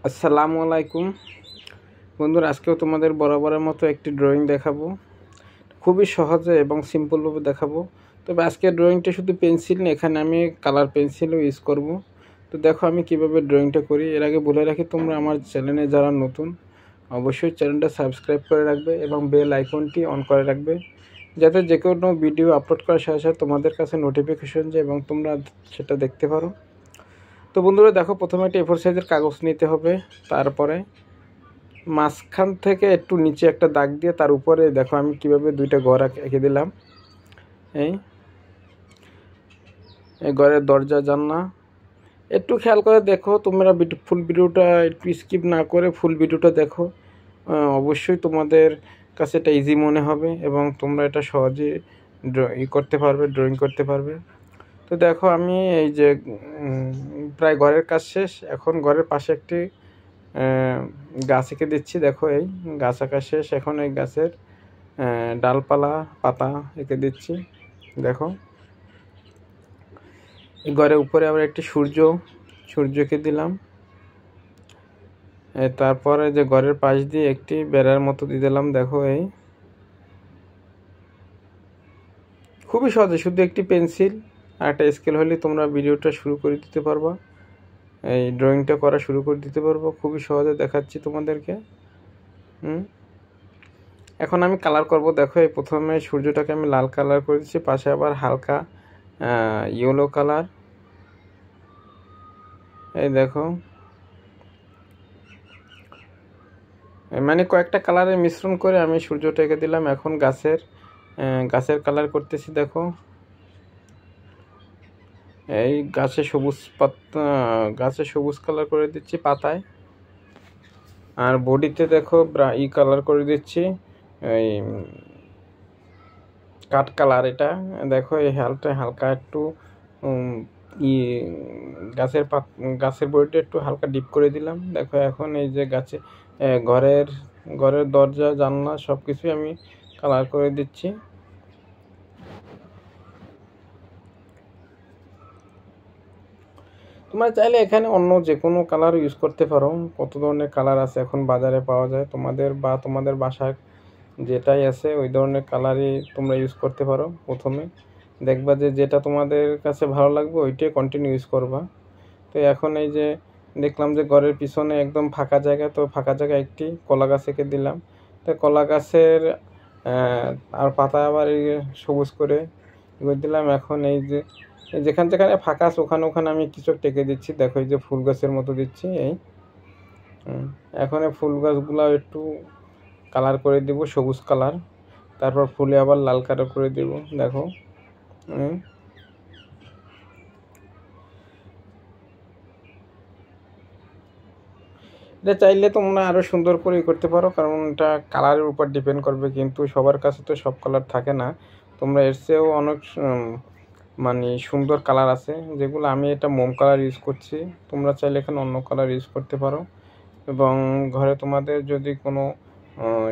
আসসালামু আলাইকুম বন্ধুরা, আজকেও তোমাদের বরাবরের মতো একটি ড্রয়িং দেখাবো। খুবই সহজে এবং সিম্পলভাবে দেখাবো। তবে আজকের ড্রয়িংটা শুধু পেন্সিল না, এখানে আমি কালার পেন্সিলও ইউজ করব। তো দেখো আমি কিভাবে ড্রয়িংটা করি। এর আগে বলে রাখি, তোমরা আমার চ্যানেলে যারা নতুন অবশ্যই চ্যানেলটা সাবস্ক্রাইব করে রাখবে এবং বেল আইকনটি অন করে রাখবে, যাতে যে কোনো ভিডিও আপলোড করার সাথে সাথে তোমাদের কাছে নোটিফিকেশন যায় এবং তোমরা সেটা দেখতে পারো। তো বন্ধুরা দেখো, প্রথমে একটা A4 সাইজের কাগজ নিতে হবে। তারপরে মাঝখান থেকে একটু নিচে একটা দাগ দিয়ে তার উপরে দেখো আমি কিভাবে দুইটা ঘর এঁকে দিলাম। এই ঘরের দরজা জানলা একটু খেয়াল করে দেখো। তোমরা ফুল ভিডিওটা একটু স্কিপ না করে ফুল ভিডিওটা দেখো। অবশ্যই তোমাদের কাছে এটা ইজি মনে হবে এবং তোমরা এটা সহজে করতে পারবে, ড্রয়িং করতে পারবে। তো দেখো আমি এই যে প্রায় ঘরের কাজ শেষ। এখন ঘরের পাশে একটি গাছ এঁকে দিচ্ছি। দেখো এই গাছ আঁকা শেষ। এখন এই গাছের ডালপালা পাতা এঁকে দিচ্ছি। দেখো এই ঘরের উপরে আবার একটি সূর্যকে দিলাম। তারপরে যে ঘরের পাশ দিয়ে একটি বেড়ার মতো দিয়ে দিলাম। দেখো এই খুবই সহজে, শুধু একটি পেন্সিল আর একটা স্কেল হলে তোমরা ভিডিওটা শুরু করে দিতে পারবা, এই ড্রয়িংটা করা শুরু করে দিতে পারবো। খুবই সহজে দেখাচ্ছি তোমাদেরকে। এখন আমি কালার করব। দেখো এই প্রথমে সূর্যটাকে আমি লাল কালার করে দিচ্ছি, পাশে আবার হালকা ইয়েলো কালার। এই দেখো মানে কয়েকটা কালারের মিশ্রণ করে আমি সূর্যটাকে দিলাম। এখন গাছের কালার করতেছি। দেখো এই গাছে সবুজ কালার করে দিচ্ছি পাতায়। আর বডিতে দেখো কালার করে দিচ্ছি, এই কাঠ কালার। এটা দেখো এই হালকা একটু গাছের বডিটা একটু হালকা ডিপ করে দিলাম। দেখো এখন এই যে ঘরের দরজা জানলা সব কিছুই আমি কালার করে দিচ্ছি। তোমরা চাইলে এখানে অন্য যে কোনো কালার ইউজ করতে পারো। কত ধরনের কালার আছে এখন বাজারে পাওয়া যায়। তোমাদের বাসায় যেটাই আছে ওই ধরনের কালারই তোমরা ইউজ করতে পারো। প্রথমে দেখবা যে যেটা তোমাদের কাছে ভালো লাগবে ওইটাই কন্টিনিউ ইউজ করবা। তো এখন এই যে দেখলাম যে ঘরের পিছনে একদম ফাঁকা জায়গা, তো ফাঁকা জায়গায় একটি কলা গাছ এঁকে দিলাম। তো কলা গাছের আর পাতা আবার সবুজ করে দিলাম। এখন এই যে যেখানে ফাঁকা আছে ওখানে আমি কিছু টেকে দিচ্ছি। দেখো এই যে ফুল গাছের মতো দিচ্ছি। এই এখন এই ফুল গাছগুলো একটু কালার করে দিব, সবুজ কালার। তারপর ফুলে আবার লাল কালার করে দেব। দেখো এটা চাইলে তোমরা আরও সুন্দর করে করতে পারো, কারণ এটা কালারের উপর ডিপেন্ড করবে। কিন্তু সবার কাছে তো সব কালার থাকে না। তোমরা এর চেয়েও অনেক মানে সুন্দর কালার আছে, যেগুলো আমি এটা মোম কালার ইউজ করছি। তোমরা চাইলে এখানে অন্য কালার ইউজ করতে পারো। এবং ঘরে তোমাদের যদি কোনো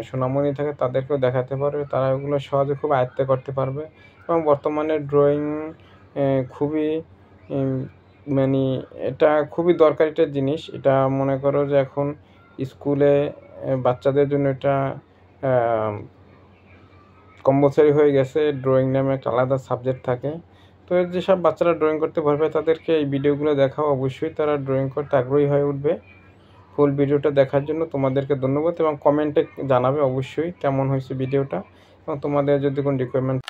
সোনামণি থাকে তাদেরকেও দেখাতে পারবে, তারা এগুলো সহজে খুব আয়ত্তে করতে পারবে। এবং বর্তমানে ড্রয়িং খুবই মানে এটা খুবই দরকারি একটা জিনিস। এটা মনে করো যে এখন স্কুলে বাচ্চাদের জন্য এটা কম্পালসারি হয়ে গেছে। ড্রয়িং নামে একটা আলাদা সাবজেক্ট থাকে। তো যেসব বাচ্চারা ড্রয়িং করতে ভয় পায় তাদেরকে এই ভিডিওগুলো দেখাও, অবশ্যই তারা ড্রয়িং করতে আগ্রহী হয়ে উঠবে। ফুল ভিডিওটা দেখার জন্য তোমাদেরকে ধন্যবাদ এবং কমেন্টে জানাবে অবশ্যই কেমন হয়েছে ভিডিওটা। এবং তোমাদের যদি কোনো রিকোয়ারমেন্ট